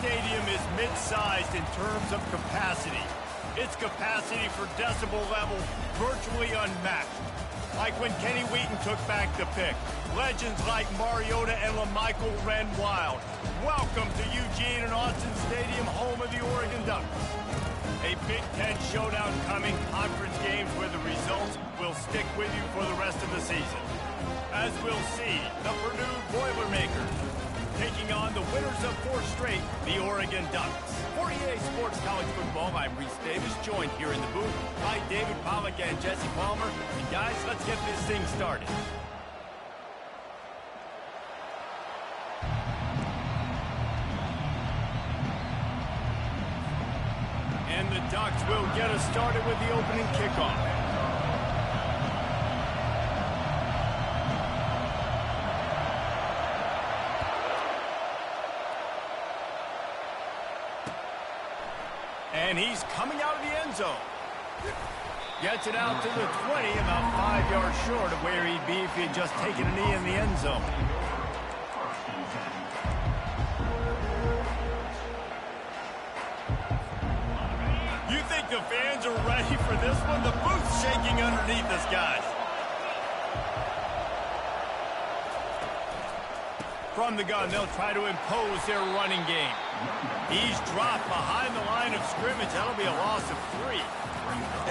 stadium is mid-sized in terms of capacity. Its capacity for decibel level virtually unmatched. Like when Kenny Wheaton took back the pick. Legends like Mariota and LaMichael ran wild. Welcome to Eugene and Austin Stadium, home of the Oregon Ducks. A Big Ten showdown coming, conference games where the results will stick with you for the rest of the season. As we'll see, the Purdue Boilermakers taking on the winners of 4 straight, the Oregon Ducks. For EA Sports College Football, I'm Reese Davis, joined here in the booth by David Pollack and Jesse Palmer. And guys, let's get this thing started. And the Ducks will get us started with the opening kickoff. And he's coming out of the end zone. Gets it out to the 20, about 5 yards short of where he'd be if he had just taken a knee in the end zone. You think the fans are ready for this one? The booth's shaking underneath us, guys. From the gun, they'll try to impose their running game. He's dropped behind the line of scrimmage. That'll be a loss of 3.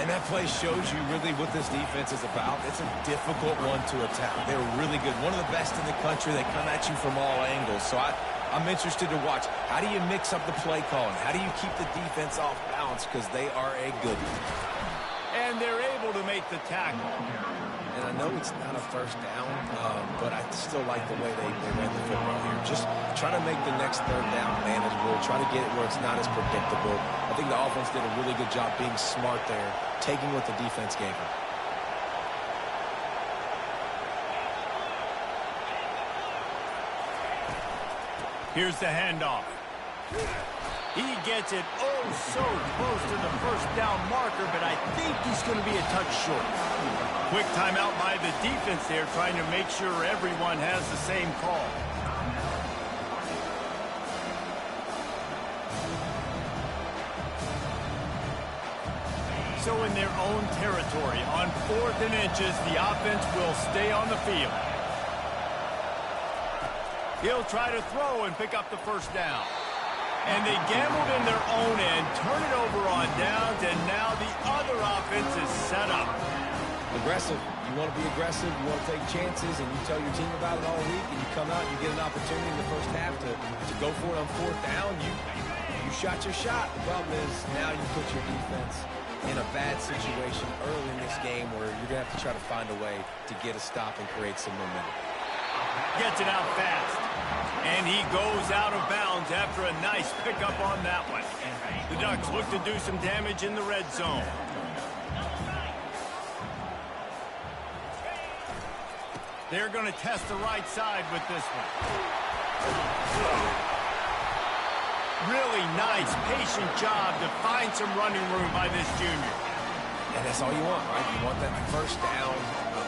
And that play shows you really what this defense is about. It's a difficult one to attack. They're really good. One of the best in the country. They come at you from all angles. So I'm interested to watch. How do you mix up the play calling? How do you keep the defense off balance? Because they are a good one. And they're able to make the tackle. And I know it's not a first down, but I still like the way they ran the football here. Just try to make the next third down manageable. Try to get it where it's not as predictable. I think the offense did a really good job being smart there, taking what the defense gave them. Here's the handoff. He gets it so close to the first down marker, but I think he's going to be a touch short. Quick timeout by the defense there, trying to make sure everyone has the same call. So in their own territory, on 4th and inches, the offense will stay on the field. He'll try to throw and pick up the first down. And they gambled in their own end, turn it over on downs, and now the other offense is set up. Aggressive. You want to be aggressive, you want to take chances, and you tell your team about it all week, and you come out and you get an opportunity in the first half to go for it on 4th down. You shot your shot. The problem is now you put your defense in a bad situation early in this game where you're going to have to try to find a way to get a stop and create some momentum. Gets it out fast. And he goes out of bounds after a nice pickup on that one. The Ducks look to do some damage in the red zone. They're going to test the right side with this one. Really nice, patient job to find some running room by this junior. And that's all you want, right? You want that first down.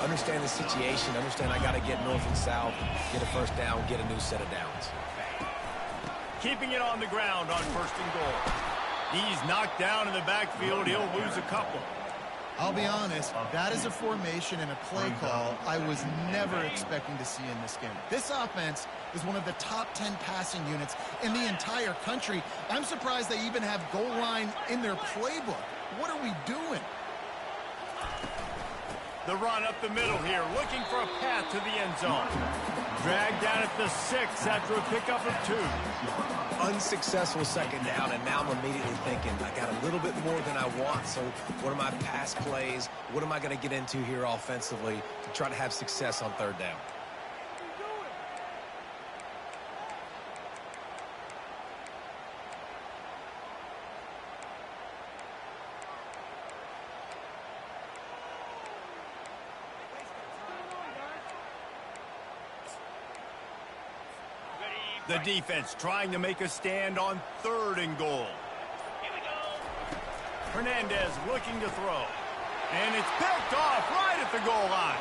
Understand the situation. Understand I got to get north and south, get a first down, get a new set of downs. Keeping it on the ground on 1st and goal. He's knocked down in the backfield. He'll lose a couple. I'll be honest, that is a formation and a play call I was never expecting to see in this game. This offense is one of the top 10 passing units in the entire country. I'm surprised they even have goal line in their playbook. What are we doing? The run up the middle here, looking for a path to the end zone. Dragged down at the 6 after a pickup of 2. Unsuccessful second down, and now I'm immediately thinking, I got a little bit more than I want, so what are my pass plays? What am I going to get into here offensively to try to have success on 3rd down? The defense trying to make a stand on 3rd and goal. Hernandez looking to throw. And it's picked off right at the goal line.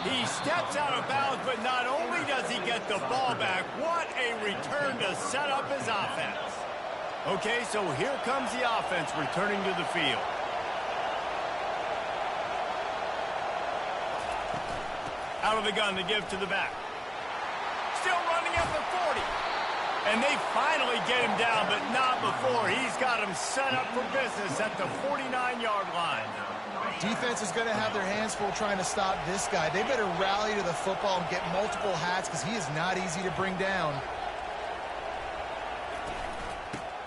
He steps out of bounds, but not only does he get the ball back, what a return to set up his offense. Okay, so here comes the offense returning to the field. Out of the gun to give to the back. Still running at the 40. And they finally get him down, but not before. He's got him set up for business at the 49-yard line. Defense is going to have their hands full trying to stop this guy. They better rally to the football and get multiple hats because he is not easy to bring down.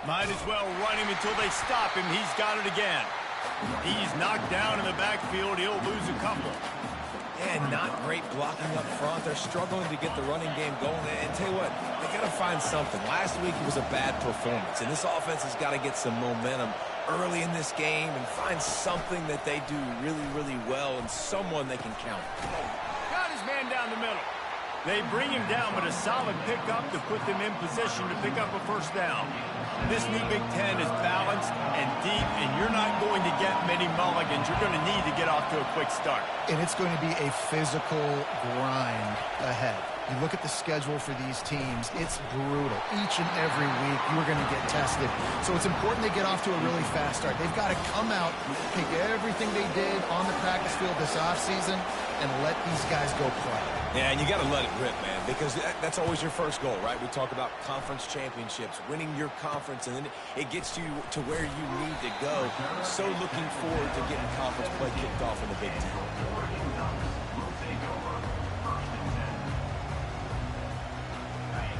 Might as well run him until they stop him. He's got it again. He's knocked down in the backfield. He'll lose a couple. And not great blocking up front. They're struggling to get the running game going. And tell you what, they got to find something. Last week it was a bad performance, and this offense has got to get some momentum early in this game and find something that they do really, really well and someone they can count. Got his man down the middle. They bring him down, but a solid pickup to put them in position to pick up a first down. This new Big Ten is balanced and deep, and you're not going to get many mulligans. You're going to need to get off to a quick start. And it's going to be a physical grind ahead. You look at the schedule for these teams, it's brutal. Each and every week, you are going to get tested. So it's important they get off to a really fast start. They've got to come out, take everything they did on the practice field this offseason, and let these guys go play. Yeah, and you got to let it rip, man, because that's always your first goal, right? We talk about conference championships, winning your conference, and then it gets you to where you need to go. So looking forward to getting conference play kicked off in the Big Ten.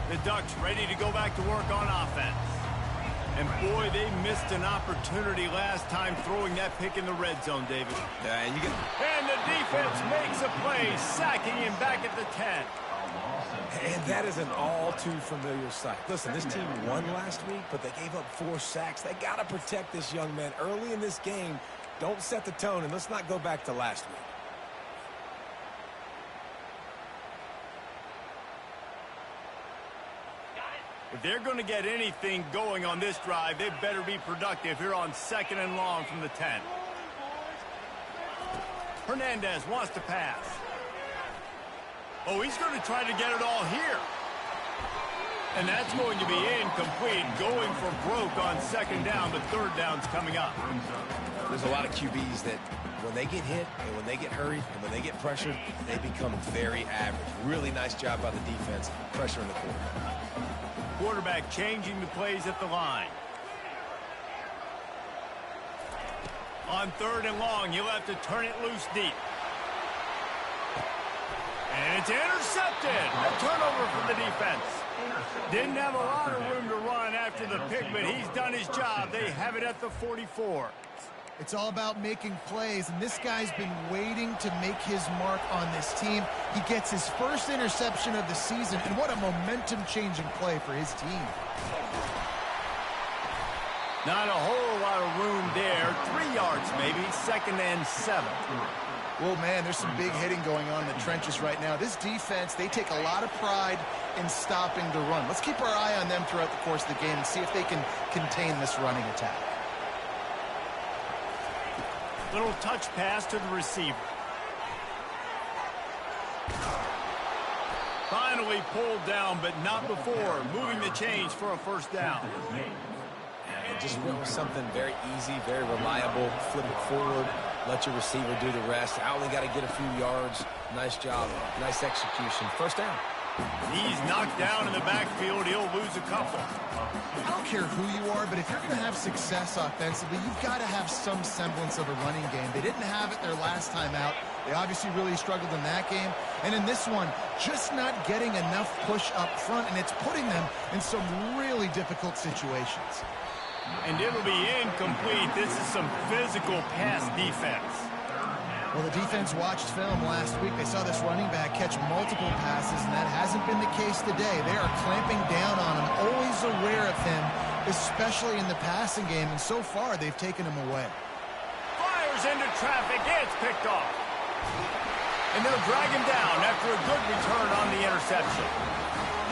The Ducks ready to go back to work on offense. And boy, they missed an opportunity last time throwing that pick in the red zone, David. Yeah, and the defense makes a play, sacking him back at the 10. And that is an all-too-familiar sight. Listen, this team won last week, but they gave up 4 sacks. They got to protect this young man early in this game. Don't set the tone, and let's not go back to last week. If they're going to get anything going on this drive, they better be productive here on 2nd and long from the 10. Hernandez wants to pass. Oh, he's going to try to get it all here. And that's going to be incomplete, going for broke on 2nd down, but 3rd down's coming up. There's a lot of QBs that when they get hit and when they get hurried and when they get pressured, they become very average. Really nice job by the defense, pressuring the quarterback. Quarterback changing the plays at the line. On 3rd and long, he'll have to turn it loose deep. And it's intercepted. A turnover for the defense. Didn't have a lot of room to run after the pick, but he's done his job. They have it at the 44. It's all about making plays, and this guy's been waiting to make his mark on this team. He gets his first interception of the season, and what a momentum-changing play for his team. Not a whole lot of room there. 3 yards maybe, 2nd and 7. Well, man, there's some big hitting going on in the trenches right now. This defense, they take a lot of pride in stopping the run. Let's keep our eye on them throughout the course of the game and see if they can contain this running attack. Little touch pass to the receiver. Finally pulled down, but not before. Moving the chains for a first down. And just went with something very easy, very reliable. Flip it forward. Let your receiver do the rest. I only got to get a few yards. Nice job. Nice execution. First down. He's knocked down in the backfield. He'll lose a couple. I don't care who you are, but if you're going to have success offensively, you've got to have some semblance of a running game. They didn't have it their last time out. They obviously really struggled in that game. And in this one, just not getting enough push up front, and it's putting them in some really difficult situations. And it'll be incomplete. This is some physical pass defense. Well, the defense watched film last week. They saw this running back catch multiple passes, and that hasn't been the case today. They are clamping down on him, always aware of him, especially in the passing game, and so far they've taken him away. Fires into traffic. It's picked off. And they'll drag him down after a good return on the interception.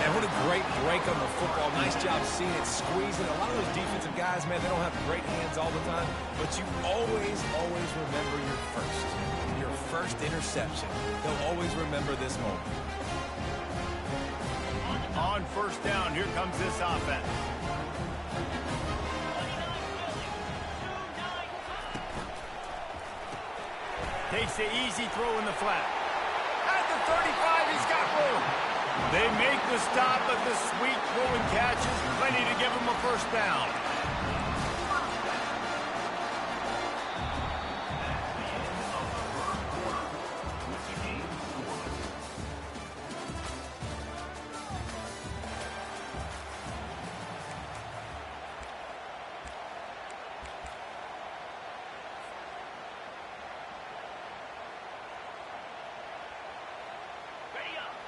And what a great break on the football. Nice job seeing it, squeezing. A lot of those defensive guys, man, they don't have great hands all the time, but you always remember your first interception. They'll always remember this moment. On first down, here comes this offense. Takes the easy throw in the flat. At the 35, he's got room. They make the stop, but the sweet throw and catch is plenty to give him a first down.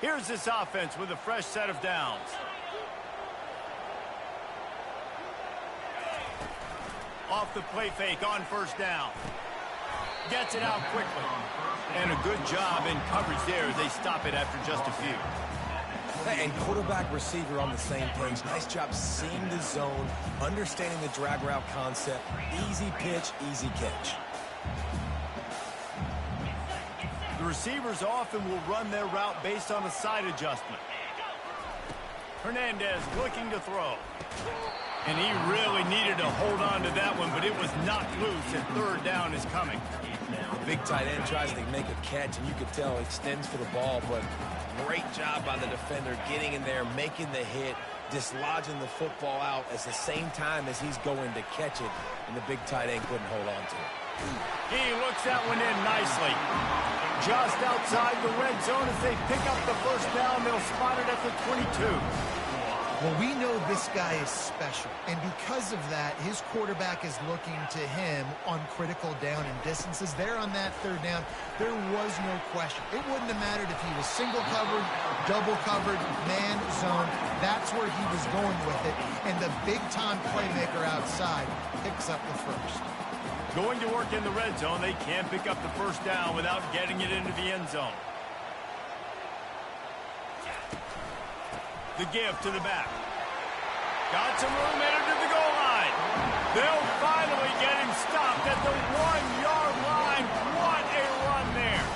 Here's this offense with a fresh set of downs. Off the play fake on first down. Gets it out quickly. And a good job in coverage there as they stop it after just a few. And quarterback receiver on the same page. Nice job seeing the zone, understanding the drag route concept. Easy pitch, easy catch. The receivers often will run their route based on a side adjustment. Hernandez looking to throw. And he really needed to hold on to that one, but it was knocked loose, and third down is coming. The big tight end tries to make a catch, and you could tell he extends for the ball, but great job by the defender getting in there, making the hit, dislodging the football out at the same time as he's going to catch it, and the big tight end couldn't hold on to it. He looks that one in nicely. Just outside the red zone as they pick up the first down. They'll spot it at the 22. Well, we know this guy is special, and because of that, his quarterback is looking to him on critical down and distances. There on that third down, there was no question. It wouldn't have mattered if he was single covered, double covered, man, zone. That's where he was going with it, and the big-time playmaker outside picks up the first. Going to work in the red zone, they can't pick up the first down without getting it into the end zone. The give to the back. Got some room headed to the goal line. They'll finally get him stopped at the 1-yard line. What a run there.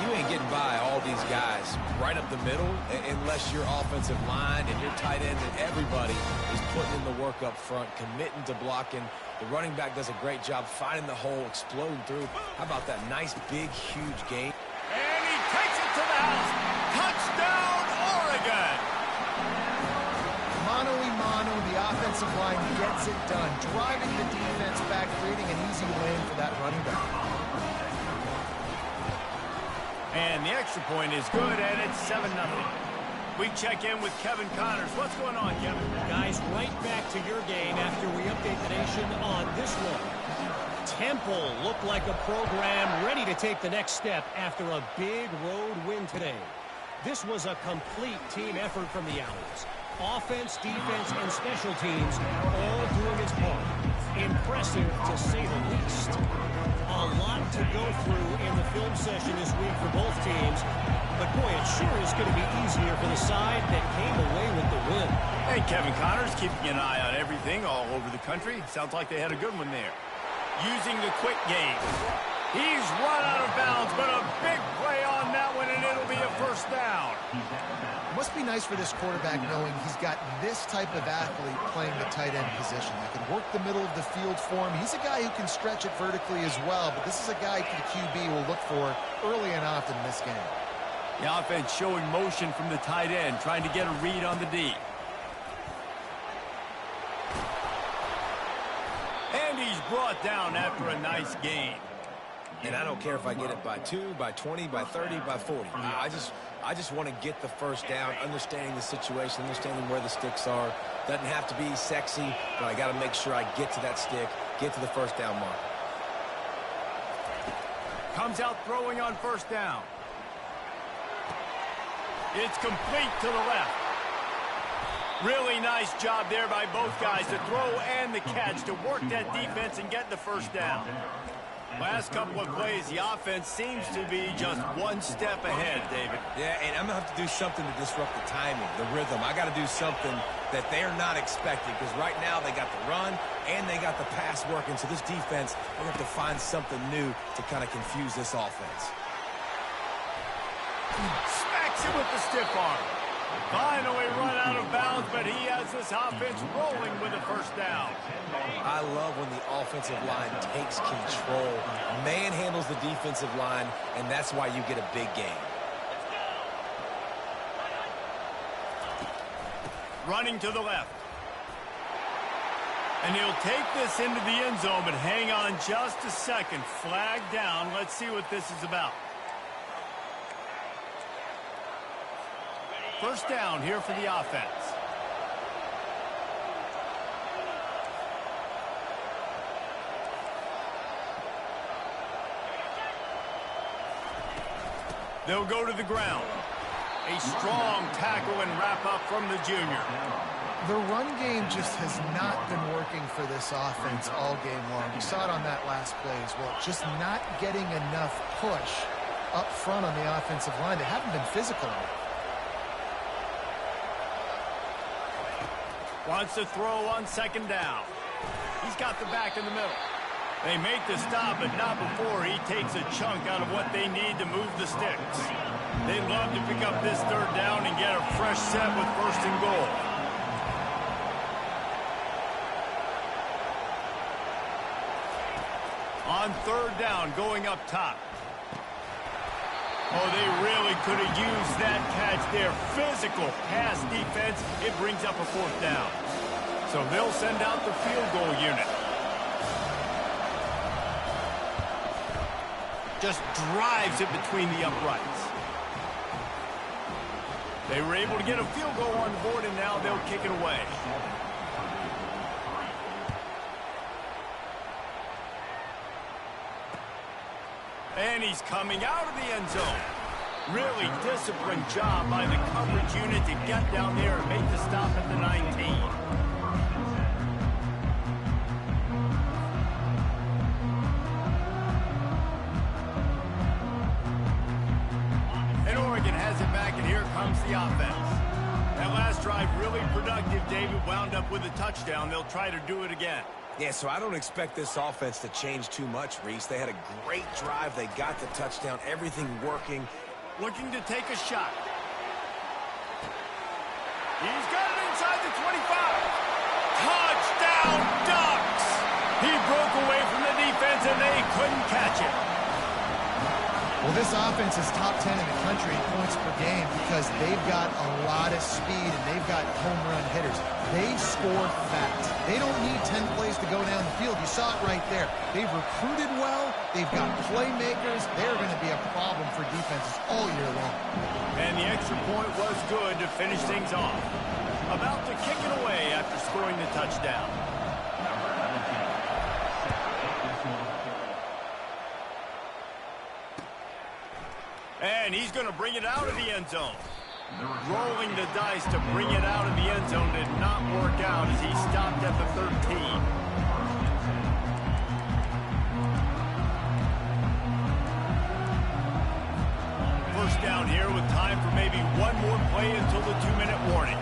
You ain't getting by all these guys right up the middle unless your offensive line and your tight end and everybody is putting in the work up front, committing to blocking. The running back does a great job finding the hole, exploding through. How about that nice, big, huge gain? And he takes it to the house. Touchdown, Oregon. Mano a mano, the offensive line gets it done, driving the defense back, creating an easy lane for that running back. And the extra point is good, and it's 7-0. We check in with Kevin Connors. What's going on, Kevin? Guys, right back to your game after we update the nation on this one. Temple looked like a program ready to take the next step after a big road win today. This was a complete team effort from the Owls. Offense, defense, and special teams all doing its part. Impressive, to say the least. A lot to go through in the film session this week for both teams. But, boy, it sure is going to be easier for the side that came away with the win. Hey, Kevin Connors, keeping an eye on everything all over the country. Sounds like they had a good one there. Using the quick game. He's run out of bounds, but a big play on that one, and it'll be a first down. It must be nice for this quarterback knowing he's got this type of athlete playing the tight end position. That can work the middle of the field for him. He's a guy who can stretch it vertically as well, but this is a guy the QB will look for early and often in this game. The offense showing motion from the tight end, trying to get a read on the D. And he's brought down after a nice gain. And I don't care if I get it by 2, by 20, by 30, by 40. I just want to get the first down, understanding the situation, understanding where the sticks are. Doesn't have to be sexy, but I got to make sure I get to that stick, get to the first down mark. Comes out throwing on first down. It's complete to the left. Really nice job there by both guys, to throw and the catch, to work that defense and get the first down. Last couple of plays, the offense seems to be just one step ahead, David. Yeah, and I'm going to have to do something to disrupt the timing, the rhythm. I got to do something that they're not expecting, because right now they got the run and they got the pass working. So this defense, we're going to have to find something new to kind of confuse this offense. Smacks it with the stiff arm. Finally run out of bounds, but he has this offense rolling with a first down. I love when the offensive line takes control, manhandles the defensive line, and that's why you get a big game. Running to the left. And he'll take this into the end zone, but hang on just a second. Flag down. Let's see what this is about. First down here for the offense. They'll go to the ground. A strong tackle and wrap up from the junior. The run game just has not been working for this offense all game long. You saw it on that last play as well. Just not getting enough push up front on the offensive line. They haven't been physical enough. Wants to throw on second down. He's got the back in the middle. They make the stop, but not before he takes a chunk out of what they need to move the sticks. They'd love to pick up this third down and get a fresh set with first and goal. On third down, going up top. Oh, they really could have used that catch there. Physical pass defense. It brings up a fourth down. So they'll send out the field goal unit. Just drives it between the uprights. They were able to get a field goal on the board, and now they'll kick it away. And he's coming out of the end zone. Really disciplined job by the coverage unit to get down there and make the stop at the 19. And Oregon has it back, and here comes the offense. That last drive really productive. David wound up with a touchdown. They'll try to do it again. Yeah, so I don't expect this offense to change too much, Reese. They had a great drive. They got the touchdown, everything working. Looking to take a shot. He's got it inside the 25. Touchdown, Ducks! He broke away from the defense, and they couldn't catch it. Well, this offense is top 10 in the country in points per game because they've got a lot of speed and they've got home run hitters. They score fast. They don't need 10 plays to go down the field. You saw it right there. They've recruited well. They've got playmakers. They're going to be a problem for defenses all year long. And the extra point was good to finish things off. About to kick it away after scoring the touchdown. And he's going to bring it out of the end zone. Rolling the dice to bring it out of the end zone did not work out as he stopped at the 13. First down here with time for maybe one more play until the 2-minute warning.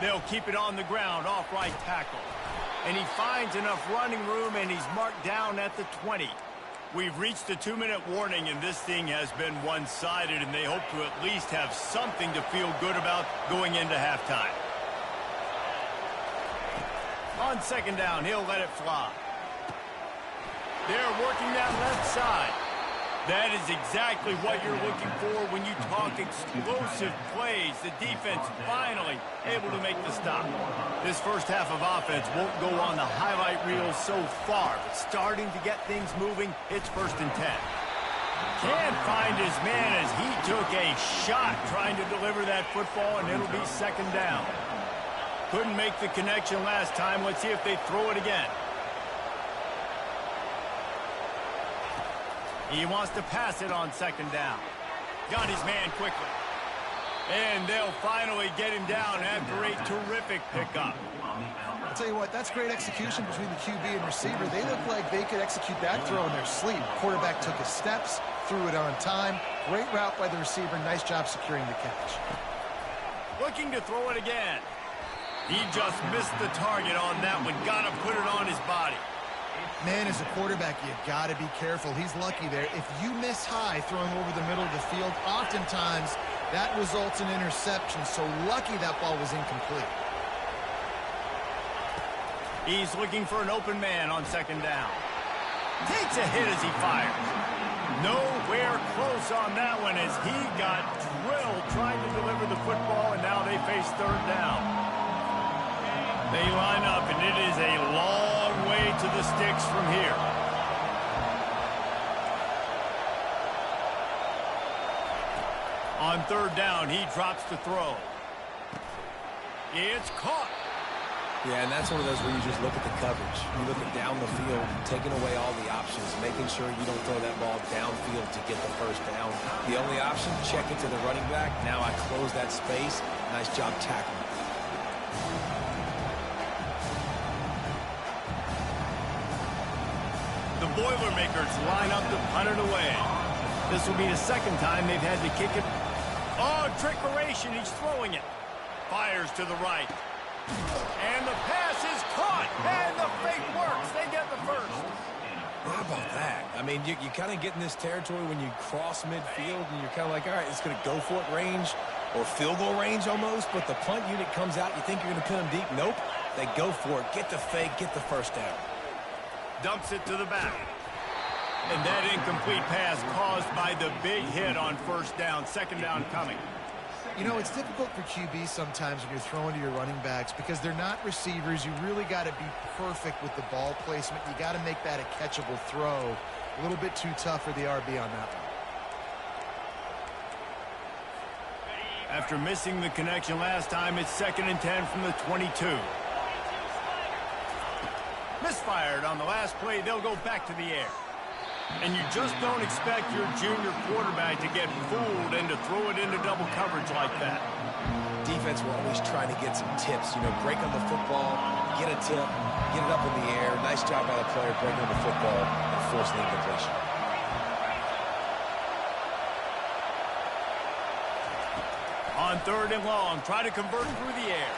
They'll keep it on the ground, off right tackle. And he finds enough running room, and he's marked down at the 20. We've reached the 2-minute warning, and this thing has been one-sided, and they hope to at least have something to feel good about going into halftime. On second down, he'll let it fly. They're working that left side. That is exactly what you're looking for when you talk explosive plays. The defense finally able to make the stop. This first half of offense won't go on the highlight reel so far, but starting to get things moving, it's 1st and 10. Can't find his man as he took a shot trying to deliver that football, and it'll be 2nd down. Couldn't make the connection last time. Let's see if they throw it again. He wants to pass it on 2nd down. Got his man quickly. And they'll finally get him down after a terrific pickup. I'll tell you what, that's great execution between the QB and receiver. They look like they could execute that throw in their sleep. Quarterback took his steps, threw it on time. Great route by the receiver. Nice job securing the catch. Looking to throw it again. He just missed the target on that one. Got to put it on his body. Man, as a quarterback, you got to be careful. He's lucky there. If you miss high throwing over the middle of the field, oftentimes that results in interception. So lucky that ball was incomplete. He's looking for an open man on second down. Takes a hit as he fires. Nowhere close on that one as he got drilled trying to deliver the football, and now they face third down. They line up, and it is a long way to the sticks from here. On third down, he drops the throw. It's caught. Yeah, and that's one of those where you just look at the coverage. You look at down the field, taking away all the options, making sure you don't throw that ball downfield to get the first down. The only option, check it to the running back. Now I close that space. Nice job tackling. The Boilermakers line up to punt it away. This will be the second time they've had to kick it. Oh, trickeration. He's throwing it. Fires to the right. And the pass is caught. And the fake works. They get the first. How about that? I mean, you kind of get in this territory when you cross midfield, and you're kind of like, all right, it's going to go for it range or field goal range almost, but the punt unit comes out. You think you're going to pin them deep. Nope. They go for it. Get the fake. Get the first down. Dumps it to the back. And that incomplete pass caused by the big hit on first down. Second down coming. You know, it's difficult for QB sometimes when you're throwing to your running backs because they're not receivers. You really got to be perfect with the ball placement. You got to make that a catchable throw. A little bit too tough for the RB on that one. After missing the connection last time, it's 2nd and 10 from the 22. Misfired on the last play. They'll go back to the air. And you just don't expect your junior quarterback to get fooled and to throw it into double coverage like that. Defense will always try to get some tips. You know, break on the football, get a tip, get it up in the air. Nice job by the player breaking on the football and forcing the incompletion. On third and long, try to convert through the air.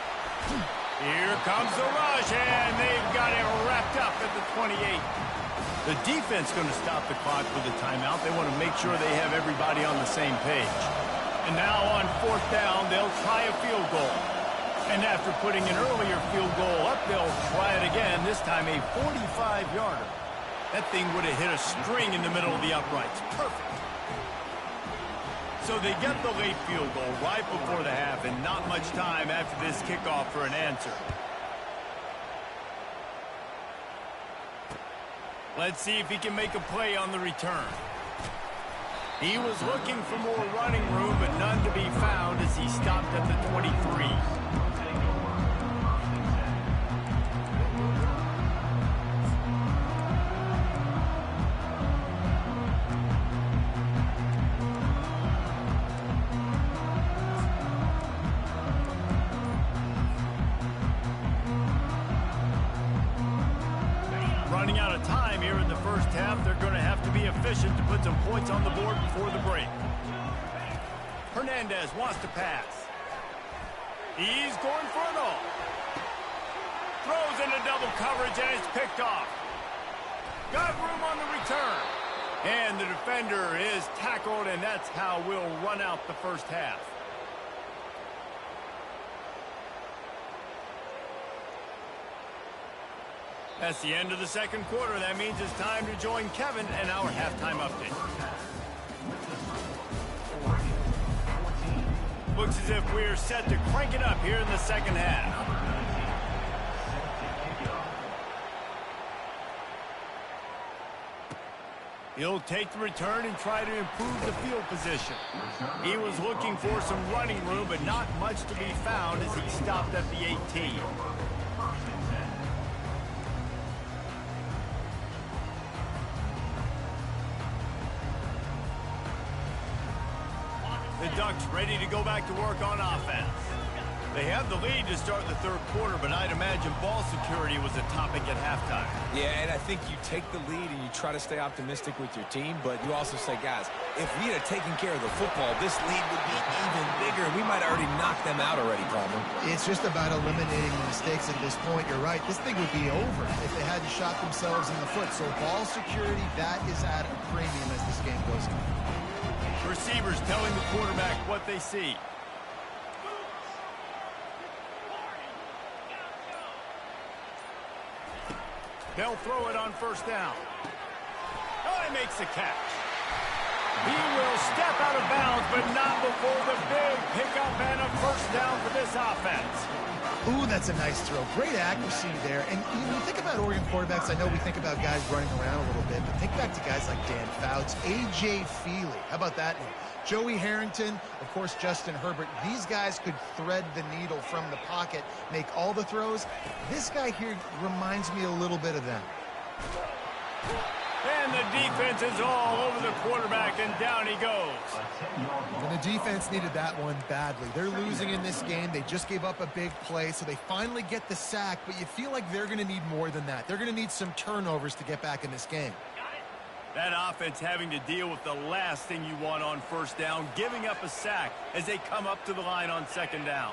Here comes the rush, and they've got it wrapped up at the 28. The defense going to stop the clock with a timeout. They want to make sure they have everybody on the same page. And now on fourth down, they'll try a field goal. And after putting an earlier field goal up, they'll try it again, this time a 45-yarder. That thing would have hit a string in the middle of the uprights. Perfect. So they get the late field goal right before the half, and not much time after this kickoff for an answer. Let's see if he can make a play on the return. He was looking for more running room, but none to be found as he stopped at the 23. Running out of time here in the first half. They're going to have to be efficient to put some points on the board before the break. Hernandez wants to pass. He's going for it all. Throws into double coverage, and it's picked off. Got room on the return. And the defender is tackled, and that's how we'll run out the first half. That's the end of the second quarter. That means it's time to join Kevin and our halftime update. Looks as if we're set to crank it up here in the second half. He'll take the return and try to improve the field position. He was looking for some running room, but not much to be found as he stopped at the 18. The Ducks ready to go back to work on offense. They have the lead to start the third quarter, but I'd imagine ball security was a topic at halftime. Yeah, and I think you take the lead and you try to stay optimistic with your team, but you also say, guys, if we had taken care of the football, this lead would be even bigger. We might have already knocked them out already, Palmer. It's just about eliminating the mistakes at this point. You're right. This thing would be over if they hadn't shot themselves in the foot. So ball security, that is at a premium as this game goes on. Receivers telling the quarterback what they see. They'll throw it on first down. Oh, he makes the catch. He will step out of bounds, but not before the big pickup and a first down for this offense. Ooh, that's a nice throw. Great accuracy there. And you think about Oregon quarterbacks, I know we think about guys running around a little bit, but think back to guys like Dan Fouts, A.J. Feely. How about that name? Joey Harrington, of course, Justin Herbert. These guys could thread the needle from the pocket, make all the throws. This guy here reminds me a little bit of them. And the defense is all over the quarterback, and down he goes. And the defense needed that one badly. They're losing in this game. They just gave up a big play, so they finally get the sack, but you feel like they're going to need more than that. They're going to need some turnovers to get back in this game. That offense having to deal with the last thing you want on first down, giving up a sack as they come up to the line on second down.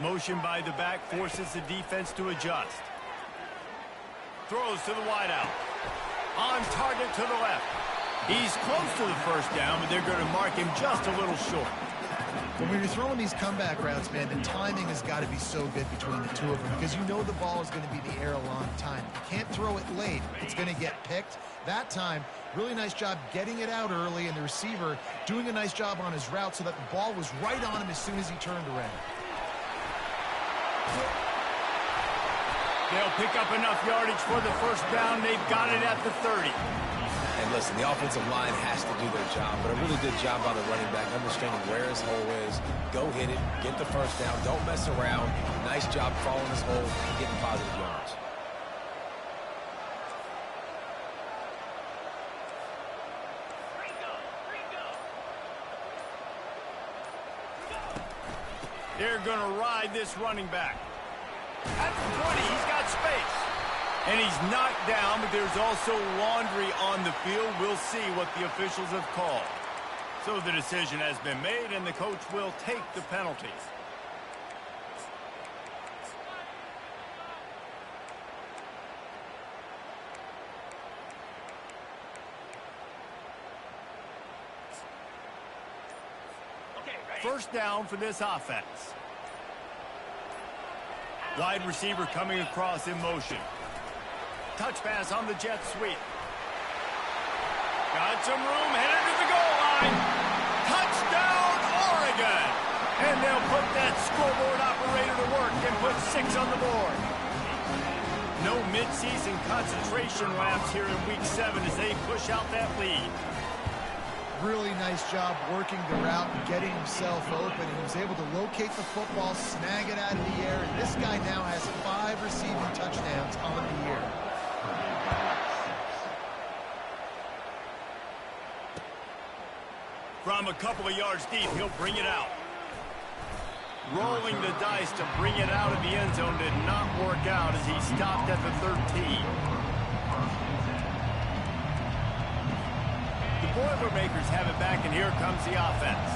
Motion by the back forces the defense to adjust. Throws to the wideout. On target to the left. He's close to the first down, but they're going to mark him just a little short. When you're throwing these comeback routes, man, the timing has got to be so good between the two of them because you know the ball is going to be in the air a long time. You can't throw it late. It's going to get picked. That time, really nice job getting it out early, and the receiver doing a nice job on his route so that the ball was right on him as soon as he turned around. They'll pick up enough yardage for the first down. They've got it at the 30. And listen, the offensive line has to do their job, but a really good job by the running back, understanding where his hole is. Go hit it, get the first down, don't mess around. Nice job following his hole and getting positive yards. They're going to ride this running back. At the 20, he's got space. And he's knocked down, but there's also laundry on the field. We'll see what the officials have called. So the decision has been made, and the coach will take the penalties. First down for this offense. Wide receiver coming across in motion. Touch pass on the jet sweep. Got some room, headed to the goal line. Touchdown, Oregon! And they'll put that scoreboard operator to work and put 6 on the board. No midseason concentration laps here in Week 7 as they push out that lead. Really nice job working the route and getting himself open. He was able to locate the football, snag it out of the air, and this guy now has 5 receiving touchdowns on the year. From a couple of yards deep, he'll bring it out. Rolling the dice to bring it out of the end zone did not work out as he stopped at the 13. The Boilermakers have it back, and here comes the offense.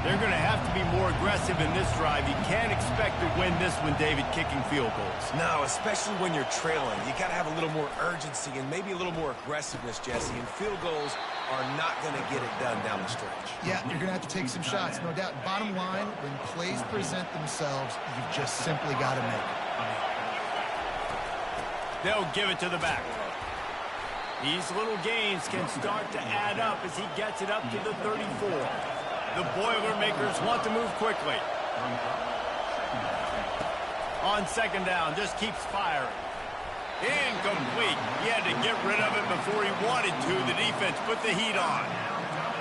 They're going to have to be more aggressive in this drive. You can't expect to win this one, David, kicking field goals. No, especially when you're trailing. You got to have a little more urgency and maybe a little more aggressiveness, Jesse, and field goals are not going to get it done down the stretch. Yeah, you're going to have to take some shots, no doubt. Bottom line, when plays present themselves, you've just simply got to make it. They'll give it to the back. These little gains can start to add up as he gets it up to the 34. The Boilermakers want to move quickly. On second down, just keeps firing. Incomplete. He had to get rid of it before he wanted to. The defense put the heat on.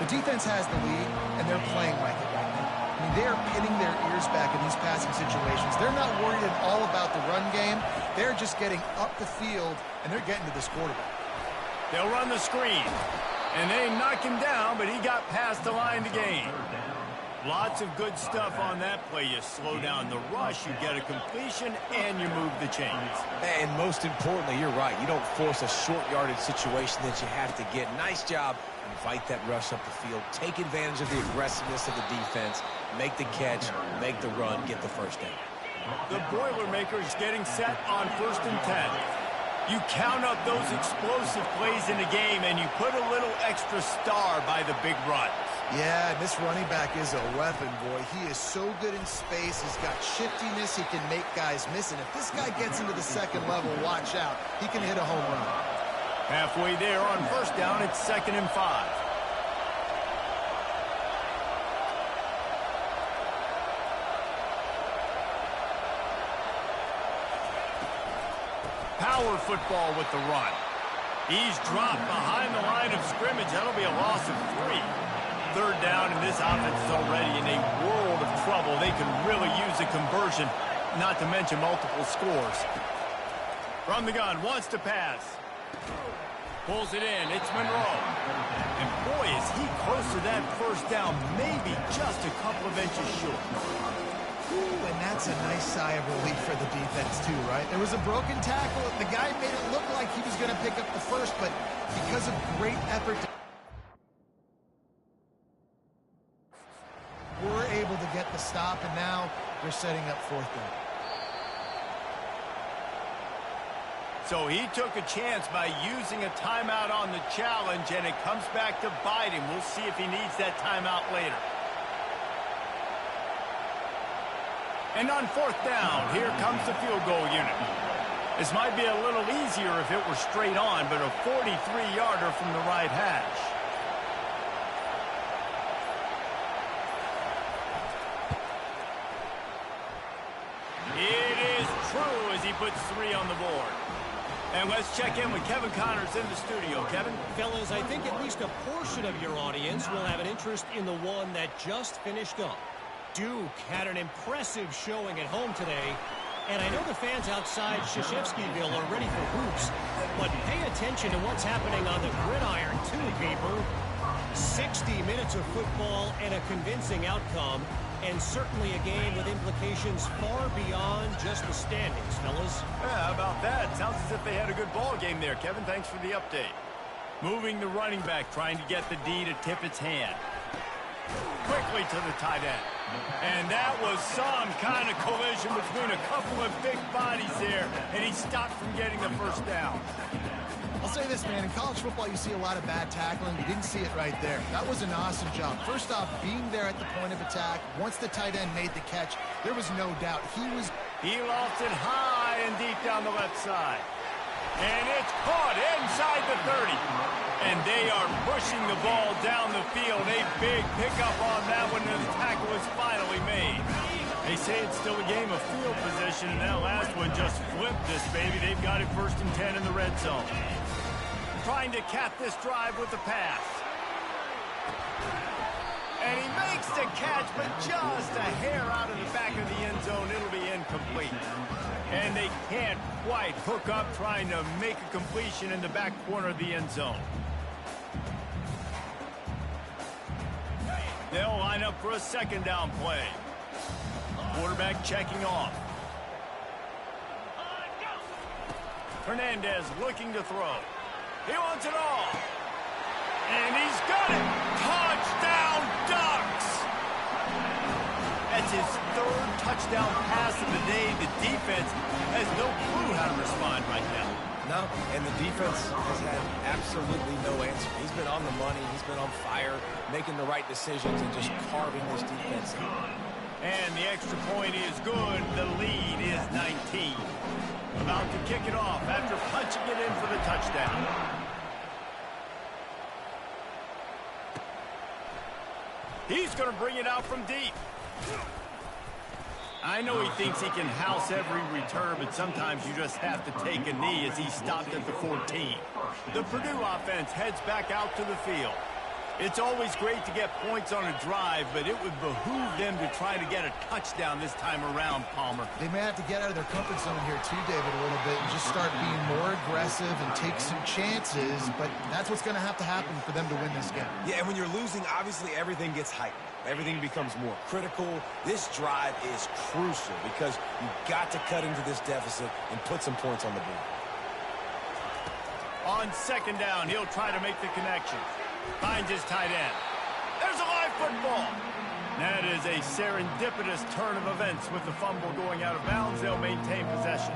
The defense has the lead, and they're playing like it right now. I mean, they are pinning their ears back in these passing situations. They're not worried at all about the run game. They're just getting up the field, and they're getting to this quarterback. They'll run the screen. And they knock him down, but he got past the line to gain. Lots of good stuff on that play. You slow down the rush, you get a completion, and you move the chains. And most importantly, you're right. You don't force a short yardage situation that you have to get. Nice job. Invite that rush up the field. Take advantage of the aggressiveness of the defense. Make the catch, make the run, get the first down. The Boilermakers getting set on 1st and 10. You count up those explosive plays in the game, and you put a little extra star by the big run. Yeah, this running back is a weapon, boy. He is so good in space. He's got shiftiness. He can make guys miss. And if this guy gets into the second level, watch out. He can hit a home run. Halfway there on 1st down, it's 2nd and 5. Power football with the run. He's dropped behind the line of scrimmage. That'll be a loss of 3. 3rd down, and this offense is already in a world of trouble. They can really use a conversion, not to mention multiple scores. From the gun, wants to pass. Pulls it in. It's Monroe. And boy, is he close to that 1st down, maybe just a couple of inches short. Ooh, and that's a nice sigh of relief for the defense, too, right? There was a broken tackle. The guy made it look like he was going to pick up the first, but because of great effort, we're able to get the stop, and now they're setting up 4th down. So he took a chance by using a timeout on the challenge, and it comes back to bite him. We'll see if he needs that timeout later. And on 4th down, here comes the field goal unit. This might be a little easier if it were straight on, but a 43-yarder from the right hash. It is true as he puts 3 on the board. And let's check in with Kevin Connors in the studio. Kevin? Fellas, I think at least a portion of your audience will have an interest in the one that just finished up. Duke had an impressive showing at home today, and I know the fans outside Krzyzewskiville are ready for hoops, but pay attention to what's happening on the gridiron too, people. 60 minutes of football and a convincing outcome, and certainly a game with implications far beyond just the standings, fellas. Yeah, how about that? Sounds as if they had a good ball game there. Kevin, thanks for the update. Moving the running back, trying to get the D to tip its hand. Quickly to the tight end. And that was some kind of collision between a couple of big bodies there, and he stopped from getting the 1st down. I'll say this, man. In college football, you see a lot of bad tackling. You didn't see it right there. That was an awesome job. First off, being there at the point of attack. Once the tight end made the catch, there was no doubt He lost it high and deep down the left side. And it's caught inside the 30. And they are pushing the ball down the field. A big pickup on that one, and the tackle is finally made. They say it's still a game of field position, and that last one just flipped this baby. They've got it 1st and 10 in the red zone. Trying to cap this drive with the pass. And he makes the catch, but just a hair out of the back of the end zone. It'll be incomplete. And they can't quite hook up trying to make a completion in the back corner of the end zone. They'll line up for a 2nd down play. Quarterback checking off. Hernandez looking to throw. He wants it all. And he's got it. Touchdown, Ducks! That's his 3rd touchdown pass of the day. The defense has no clue how to respond right now. No, and the defense has had absolutely no answer. He's been on the money. He's been on fire, making the right decisions and just carving this defense out. And the extra point is good. The lead is 19. About to kick it off after punching it in for the touchdown. He's going to bring it out from deep. I know he thinks he can house every return, but sometimes you just have to take a knee as he stopped at the 14. The Purdue offense heads back out to the field. It's always great to get points on a drive, but it would behoove them to try to get a touchdown this time around, Palmer. They may have to get out of their comfort zone here too, David, a little bit and just start being more aggressive and take some chances, but that's what's going to happen for them to win this game. Yeah, and when you're losing, obviously everything gets heightened. Everything becomes more critical. This drive is crucial because you've got to cut into this deficit and put some points on the board. On second down, he'll try to make the connection. Finds his tight end. There's a live football. That is a serendipitous turn of events. With the fumble going out of bounds, they'll maintain possession.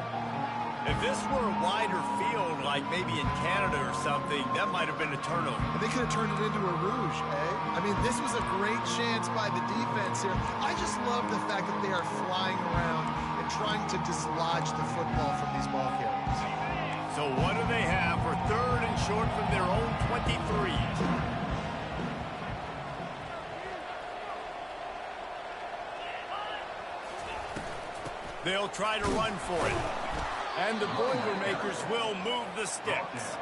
If this were a wider field, like maybe in Canada or something, that might have been a turnover. They could have turned it into a rouge, eh? I mean, this was a great chance by the defense here. I just love the fact that they are flying around and trying to dislodge the football from these ball carriers. So what do they have for third and short from their own 23? They'll try to run for it. And the Boilermakers will move the sticks.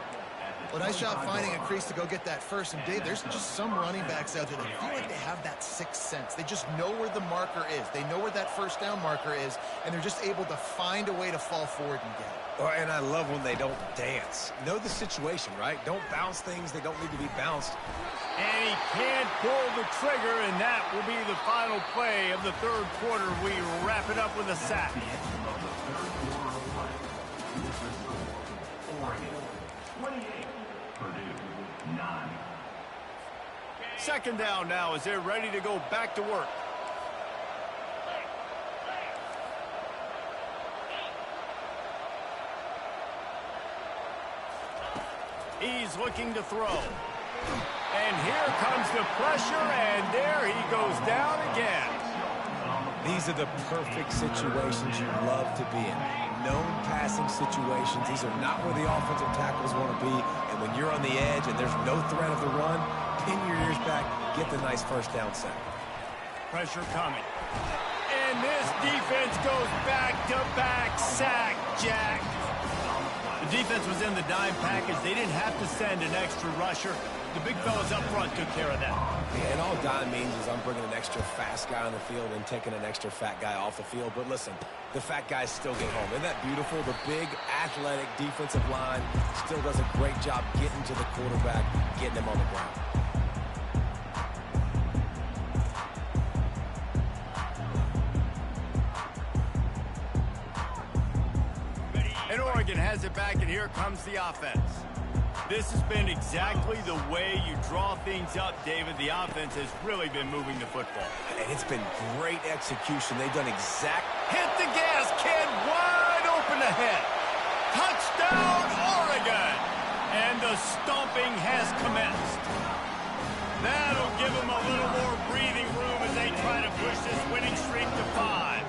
Well, nice job finding a crease to go get that first. And, Dave, there's just some running backs out there that feel like they have that sixth sense. They just know where the marker is. They know where that first down marker is, and they're just able to find a way to fall forward and get it. Oh, and I love when they don't dance. Know the situation, right? Don't bounce things. They don't need to be bounced. And he can't pull the trigger, and that will be the final play of the third quarter. We wrap it up with a sack. Second down now as they're ready to go back to work. He's looking to throw. And here comes the pressure, and there he goes down again. These are the perfect situations you love to be in. Known passing situations. These are not where the offensive tackles want to be. And when you're on the edge and there's no threat of the run, pin your ears back, get the nice first down sack. Pressure coming. And this defense goes back-to-back sack, Jack. The defense was in the dime package. They didn't have to send an extra rusher. The big fellas up front took care of that. Yeah, and all dime means is I'm bringing an extra fast guy on the field and taking an extra fat guy off the field. But listen, the fat guys still get home. Isn't that beautiful? The big, athletic defensive line still does a great job getting to the quarterback, getting him on the ground. And Oregon has it back, and here comes the offense. This has been exactly the way you draw things up, David. The offense has really been moving the football. And it's been great execution. They've done Hit the gas, kid, wide open ahead. Touchdown, Oregon! And the stomping has commenced. That'll give them a little more breathing room as they try to push this winning streak to 5.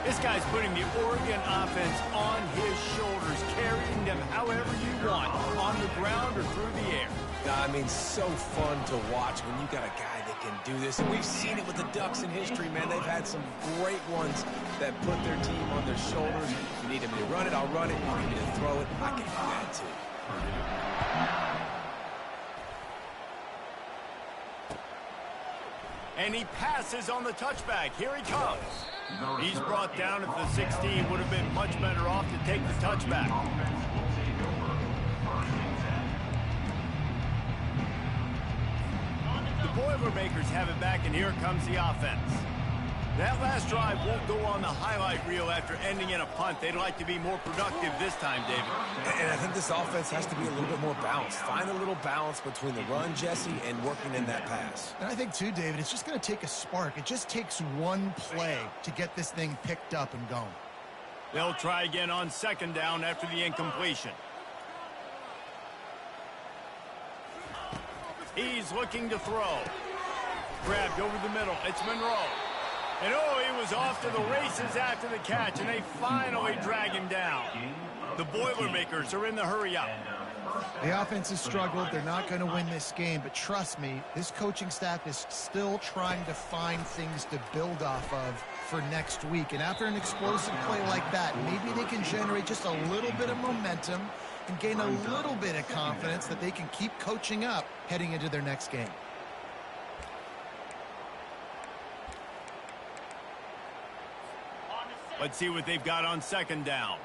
This guy's putting the Oregon offense on his shoulders, carrying them however you want, on the ground or through the air. I mean, so fun to watch when you got a guy that can do this. And we've seen it with the Ducks in history, man. They've had some great ones that put their team on their shoulders. If you need me to run it, I'll run it. If you need me to throw it, I can do that too. And he passes on the touchback. Here he comes. He's brought down at the 16. Would have been much better off to take the touchback. The Boilermakers have it back, and here comes the offense. That last drive won't go on the highlight reel after ending in a punt. They'd like to be more productive this time, David. And I think this offense has to be a little bit more balanced. Find a little balance between the run, Jesse, and working in that pass. And I think, too, David, it's just going to take a spark. It just takes one play to get this thing picked up and going. They'll try again on second down after the incompletion. He's looking to throw. Grabbed over the middle. It's Monroe. And oh, he was off to the races after the catch, and they finally drag him down. The Boilermakers are in the hurry up. The offense has struggled. They're not going to win this game, but trust me, this coaching staff is still trying to find things to build off of for next week. And after an explosive play like that, maybe they can generate just a little bit of momentum and gain a little bit of confidence that they can keep coaching up heading into their next game. Let's see what they've got on second down.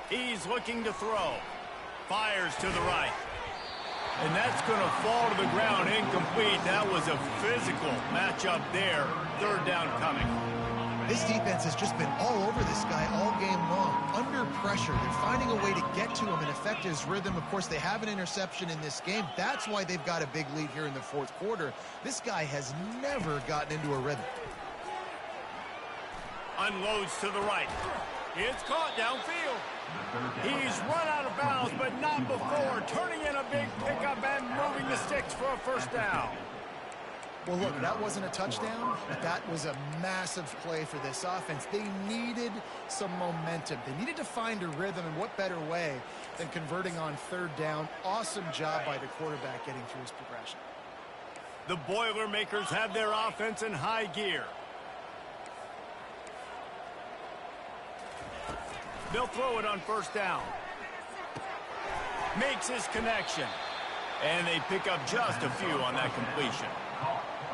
He's looking to throw. Fires to the right. And that's going to fall to the ground incomplete. That was a physical matchup there. Third down coming. This defense has just been all over this guy all game long. Under pressure. They're finding a way to get to him and affect his rhythm. Of course, they have an interception in this game. That's why they've got a big lead here in the fourth quarter. This guy has never gotten into a rhythm. Unloads to the right. It's caught downfield. He's run out of bounds, but not before. Turning in a big pickup and moving the sticks for a first down. Well, look, that wasn't a touchdown, but that was a massive play for this offense. They needed some momentum. They needed to find a rhythm, and what better way than converting on third down. Awesome job by the quarterback getting through his progression. The Boilermakers have their offense in high gear. They'll throw it on first down. Makes his connection. And they pick up just a few on that completion.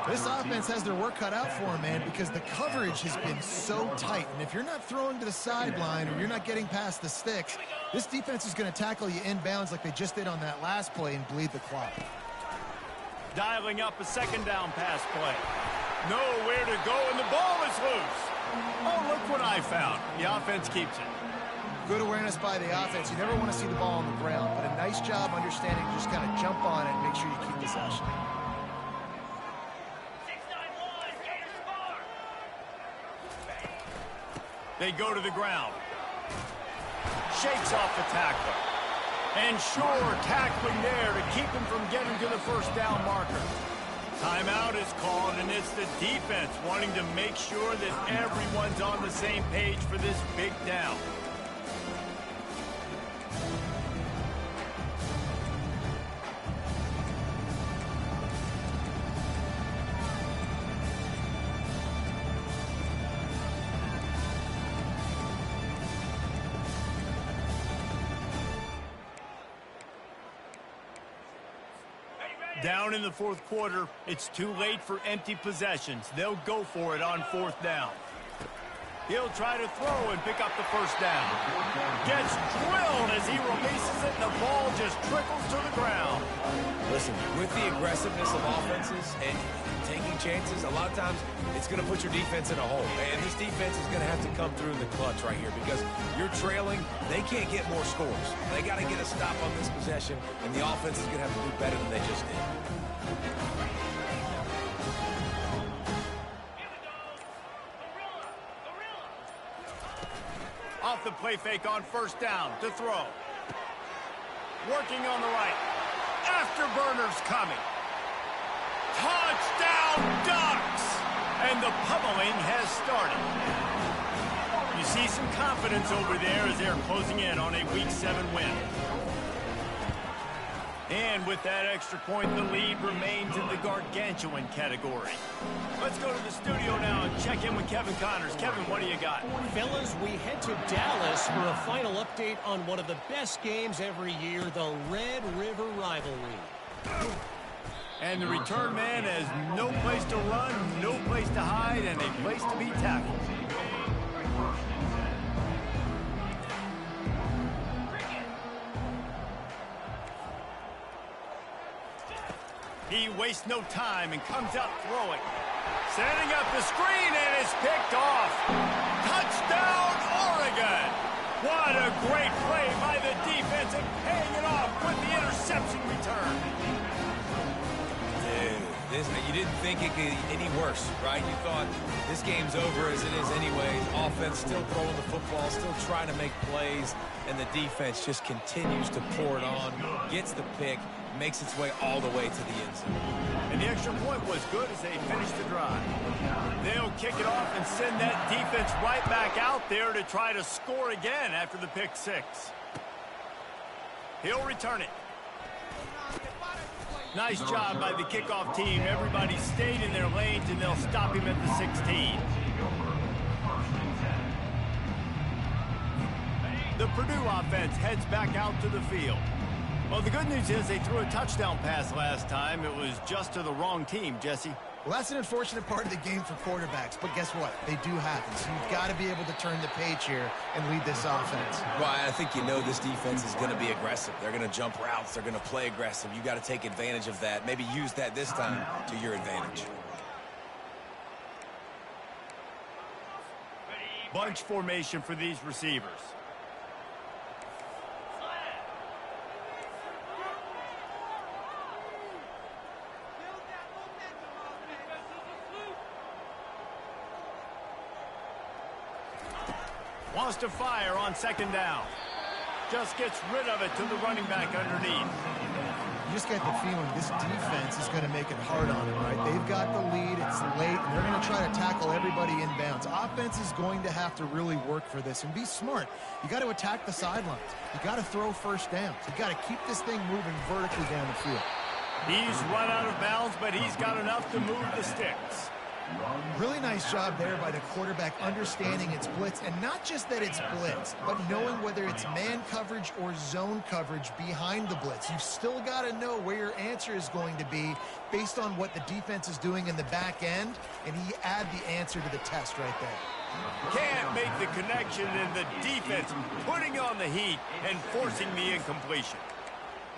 This offense has their work cut out for them, man, because the coverage has been so tight. And if you're not throwing to the sideline or you're not getting past the sticks, this defense is going to tackle you inbounds like they just did on that last play and bleed the clock. Dialing up a second down pass play. Nowhere to go, and the ball is loose. Oh, look what I found. The offense keeps it. Good awareness by the offense. You never want to see the ball on the ground, but a nice job understanding to just kind of jump on it and make sure you keep possession. They go to the ground. Shakes off the tackler. And sure, tackling there to keep him from getting to the first down marker. Timeout is called, and it's the defense wanting to make sure that everyone's on the same page for this big down. Down in the fourth quarter, it's too late for empty possessions. They'll go for it on fourth down. He'll try to throw and pick up the first down. Gets drilled as he releases it, and the ball just trickles to the ground. Listen, with the aggressiveness of offenses and taking chances, a lot of times it's going to put your defense in a hole. And this defense is going to have to come through in the clutch right here because you're trailing. They can't get more scores. They got to get a stop on this possession, and the offense is going to have to do better than they just did. Off the play fake on first down to throw. Working on the right. Afterburners coming. Touchdown Ducks! And the pummeling has started. You see some confidence over there as they're closing in on a Week 7 win. And with that extra point, the lead remains in the gargantuan category. Let's go to the studio now and check in with Kevin Connors. Kevin, what do you got? Fellas, we head to Dallas for a final update on one of the best games every year, the Red River rivalry. And the return man has no place to run, no place to hide, and a place to be tackled. He wastes no time and comes out throwing. Setting up the screen, and it's picked off. Touchdown, Oregon! What a great play by the defense and paying it off with the interception return. You didn't think it could get any worse, right? You thought this game's over as it is anyways. Offense still throwing the football, still trying to make plays, and the defense just continues to pour it on, gets the pick, makes its way all the way to the end zone. And the extra point was good as they finished the drive. They'll kick it off and send that defense right back out there to try to score again after the pick six. He'll return it. Nice job by the kickoff team. Everybody stayed in their lanes, and they'll stop him at the 16. The Purdue offense heads back out to the field. Well, the good news is they threw a touchdown pass last time. It was just to the wrong team, Jesse. Well, that's an unfortunate part of the game for quarterbacks, but guess what? They do happen. So you've got to be able to turn the page here and lead this offense. Well, I think you know this defense is going to be aggressive. They're going to jump routes. They're going to play aggressive. You got to take advantage of that. Maybe use that this time to your advantage. Bunch formation for these receivers. Wants to fire on second down. Just gets rid of it to the running back underneath. You just get the feeling this defense is going to make it hard on him, right? They've got the lead, it's late, and they're going to try to tackle everybody inbounds. Offense is going to have to really work for this and be smart. You got to attack the sidelines. You got to throw first downs. You got to keep this thing moving vertically down the field. He's run out of bounds, but he's got enough to move the sticks. Really nice job there by the quarterback understanding it's blitz, and not just that it's blitz, but knowing whether it's man coverage or zone coverage behind the blitz. You've still got to know where your answer is going to be based on what the defense is doing in the back end, and he add the answer to the test right there. Can't make the connection, and the defense putting on the heat and forcing the incompletion.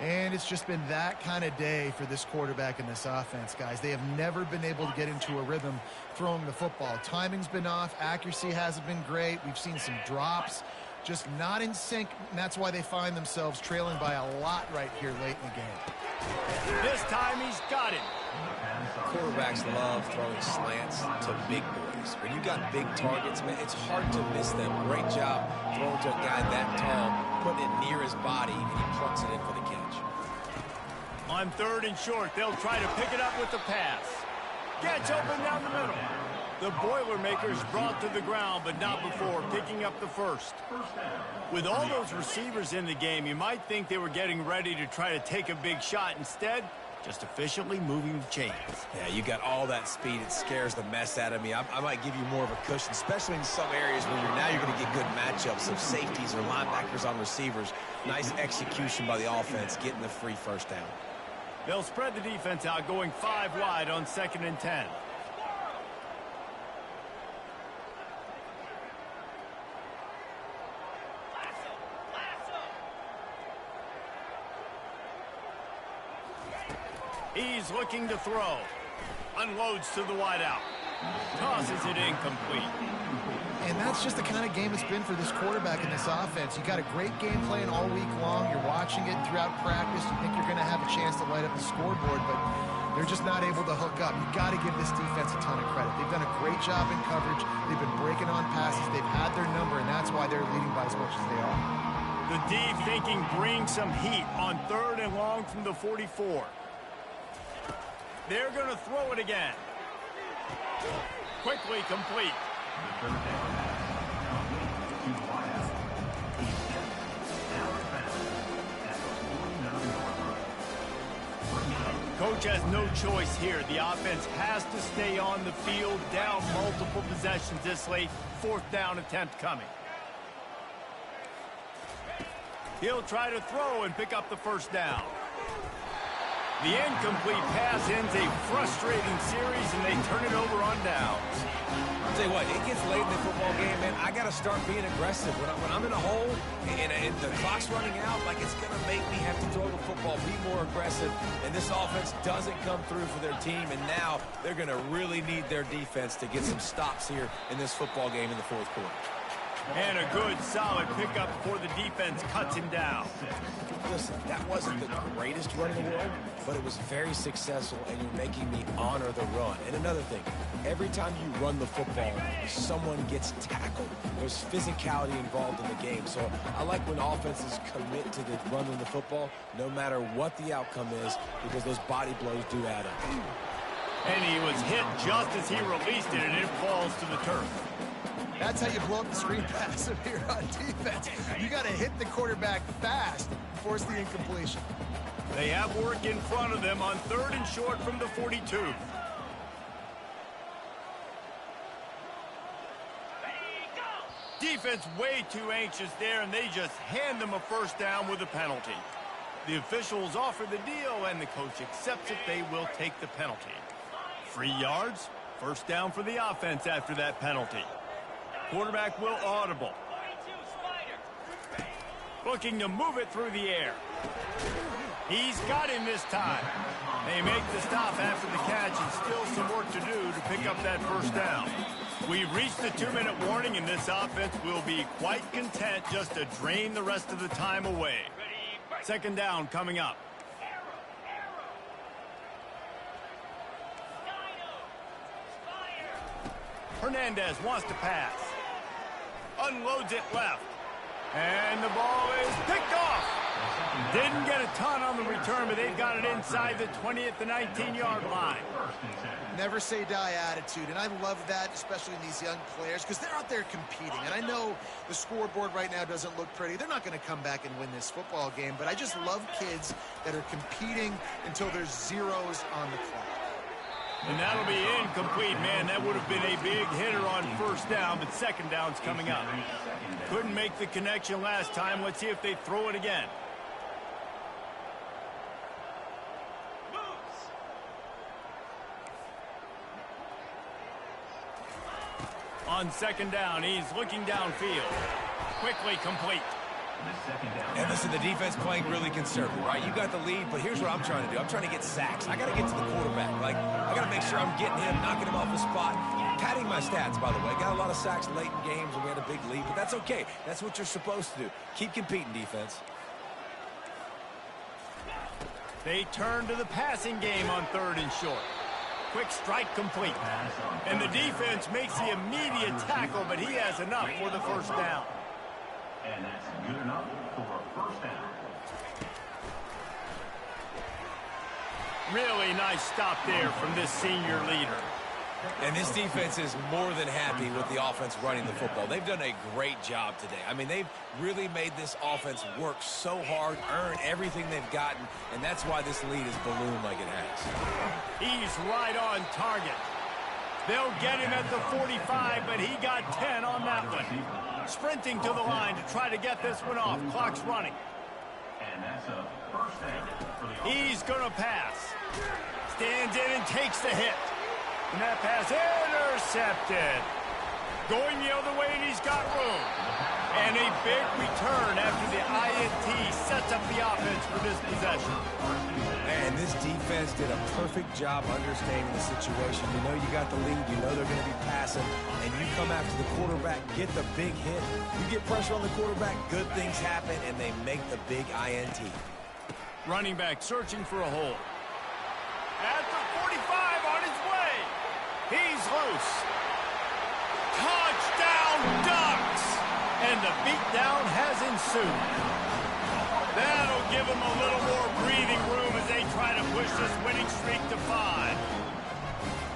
And it's just been that kind of day for this quarterback in this offense, guys. They have never been able to get into a rhythm throwing the football. Timing's been off. Accuracy hasn't been great. We've seen some drops, just not in sync, and that's why they find themselves trailing by a lot right here late in the game. This time he's got it. Quarterbacks love throwing slants to big boys. When you got big targets, man, it's hard to miss them. Great job throwing to a guy that tall, putting it near his body, and he plucks it in for the catch. On third and short, they'll try to pick it up with the pass. Gets open down the middle. The Boilermakers brought to the ground, but not before picking up the first. With all those receivers in the game, you might think they were getting ready to try to take a big shot. Instead, just efficiently moving the chains. Yeah, you got all that speed. It scares the mess out of me. I might give you more of a cushion, especially in some areas where you're going to get good matchups of safeties or linebackers on receivers. Nice execution by the offense, getting the free first down. They'll spread the defense out, going 5 wide on 2nd and 10. He's looking to throw. Unloads to the wideout. Tosses it incomplete. And that's just the kind of game it's been for this quarterback in this offense. You got a great game plan all week long. You're watching it throughout practice. You think you're going to have a chance to light up the scoreboard, but they're just not able to hook up. You got to give this defense a ton of credit. They've done a great job in coverage. They've been breaking on passes. They've had their number, and that's why they're leading by as much as they are. The deep thinking brings some heat on 3rd and long from the 44. They're going to throw it again. Quickly complete. Coach has no choice here. The offense has to stay on the field, down multiple possessions this late. 4th down attempt coming. He'll try to throw and pick up the first down. The incomplete pass ends a frustrating series, and they turn it over on downs. I'll tell you what, it gets late in the football game, man. I got to start being aggressive. When I'm in a hole and the clock's running out, like it's going to make me have to throw the football, be more aggressive. And this offense doesn't come through for their team, and now they're going to really need their defense to get some stops here in this football game in the 4th quarter. And a good, solid pickup before the defense cuts him down. Listen, that wasn't the greatest run in the world, but it was very successful, and you're making me honor the run. And another thing, every time you run the football, someone gets tackled. There's physicality involved in the game. So I like when offenses commit to the running the football, no matter what the outcome is, because those body blows do add up. And he was hit just as he released it, and it falls to the turf. That's how you blow up the screen pass here on defense. You got to hit the quarterback fast and force the incompletion. They have work in front of them on 3rd and short from the 42. Defense way too anxious there, and they just hand them a first down with a penalty. The officials offer the deal, and the coach accepts it. They will take the penalty. 3 yards, first down for the offense after that penalty. Quarterback will audible. Looking to move it through the air. He's got him this time. They make the stop after the catch, and still some work to do to pick up that first down. We've reached the 2-minute warning, and this offense will be quite content just to drain the rest of the time away. Second down coming up. Hernandez wants to pass. Unloads it left. And the ball is picked off. Didn't get a ton on the return, but they've got it inside the 20 at the 19-yard line. Never say die attitude, and I love that, especially in these young players, because they're out there competing. And I know the scoreboard right now doesn't look pretty. They're not going to come back and win this football game, but I just love kids that are competing until there's zeros on the clock. And that'll be incomplete, man. That would have been a big hitter on first down, but second down's coming up. Couldn't make the connection last time. Let's see if they throw it again. On second down, he's looking downfield. Quickly complete. And listen, the defense playing really conservative, right? You got the lead, but here's what I'm trying to do. I'm trying to get sacks. I got to get to the quarterback. Like, I got to make sure I'm getting him, knocking him off the spot. Padding my stats, by the way. Got a lot of sacks late in games when we had a big lead, but that's okay. That's what you're supposed to do. Keep competing, defense. They turn to the passing game on 3rd and short. Quick strike complete. And the defense makes the immediate tackle, but he has enough for the first down. And that's good enough for a first down. Really nice stop there from this senior leader. And this defense is more than happy with the offense running the football. They've done a great job today. I mean, they've really made this offense work so hard, earn everything they've gotten, and that's why this lead is ballooned like it has. He's right on target. They'll get him at the 45, but he got 10 on that one. Sprinting to the line to try to get this one off. Clock's running. And that's a first down for the He's going to pass. Stands in and takes the hit. And that pass intercepted. Going the other way, and he's got room. And a big return after the INT sets up the offense for this possession. And this defense did a perfect job understanding the situation. You know you got the lead. You know they're going to be passing. And you come after the quarterback, get the big hit. You get pressure on the quarterback, good things happen, and they make the big INT. Running back searching for a hole. At the 45 on his way. He's loose. Touchdown Ducks! And the beatdown has ensued. That'll give them a little more breathing room as they try to push this winning streak to 5.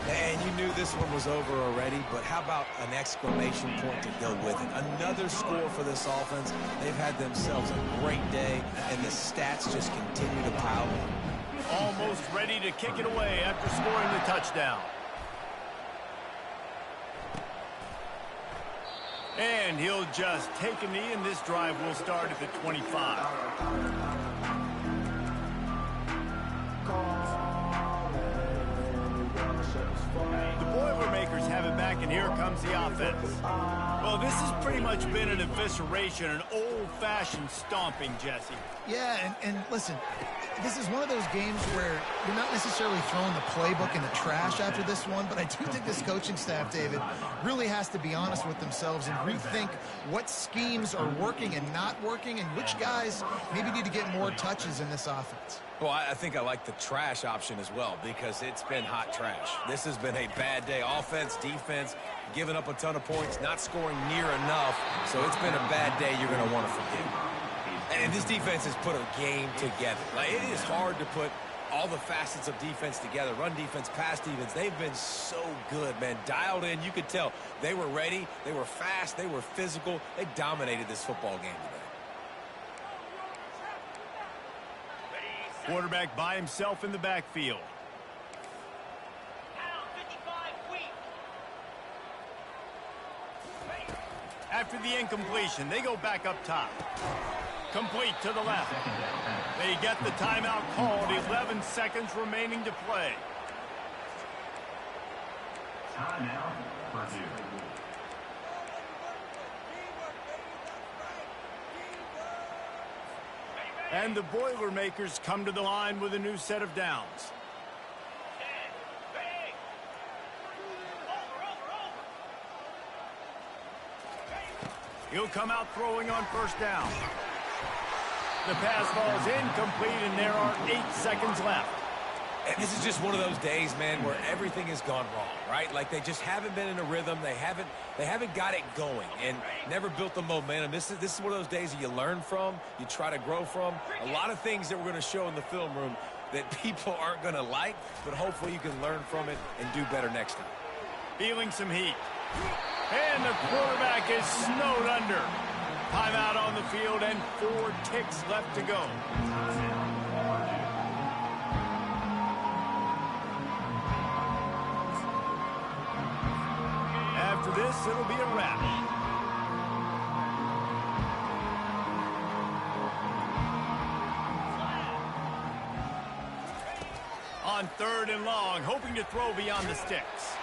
And you knew this one was over already, but how about an exclamation point to go with it? Another score for this offense. They've had themselves a great day, and the stats just continue to pile up. Almost ready to kick it away after scoring the touchdown. And he'll just take a knee, and this drive will start at the 25. The Boilermakers have it back, and here comes the offense. Well, this has pretty much been an evisceration, an old-fashioned stomping, Jesse. Yeah, and listen, this is one of those games where you're not necessarily throwing the playbook in the trash after this one, but I do think this coaching staff, David, really has to be honest with themselves and rethink what schemes are working and not working, and which guys maybe need to get more touches in this offense. Well, I think I like the trash option as well, because it's been hot trash. This has been a bad day. Offense, defense, giving up a ton of points, not scoring near enough. So it's been a bad day you're going to want to forget. And this defense has put a game together. Like, it is hard to put all the facets of defense together. Run defense, pass defense. They've been so good, man. Dialed in. You could tell they were ready. They were fast. They were physical. They dominated this football game today. Quarterback by himself in the backfield. After the incompletion, they go back up top. Complete to the left. They get the timeout called. 11 seconds remaining to play. Timeout, Purdue. And the Boilermakers come to the line with a new set of downs. He'll come out throwing on first down. The pass ball is incomplete, and there are 8 seconds left. And this is just one of those days, man, where everything has gone wrong, right? Like they just haven't been in a rhythm. They haven't got it going and never built the momentum. This is one of those days that you learn from, you try to grow from. A lot of things that we're going to show in the film room that people aren't going to like, but hopefully you can learn from it and do better next time. Feeling some heat. And the quarterback is snowed under. Timeout on the field and 4 ticks left to go. After this, it'll be a wrap. On 3rd and long, hoping to throw beyond the sticks.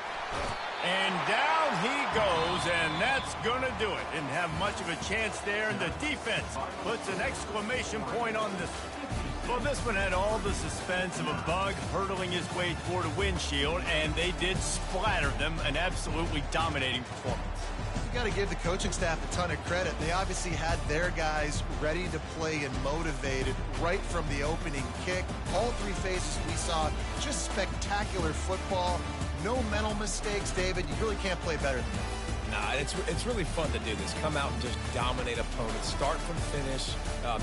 And down he goes, and that's going to do it. Didn't have much of a chance there, and the defense puts an exclamation point on this one. Well, this one had all the suspense of a bug hurtling his way toward a windshield, and they did splatter them, an absolutely dominating performance. You got to give the coaching staff a ton of credit. They obviously had their guys ready to play and motivated right from the opening kick. All 3 phases we saw, just spectacular football. No mental mistakes, David. You really can't play better than that. Nah, it's really fun to do this. Come out and just dominate opponents. Start from finish.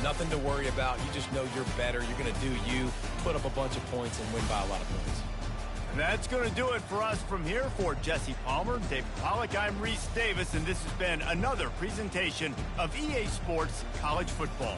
Nothing to worry about. You just know you're better. You're going to do you, put up a bunch of points, and win by a lot of points. And that's going to do it for us from here. For Jesse Palmer, David Pollack, I'm Reese Davis, and this has been another presentation of EA Sports College Football.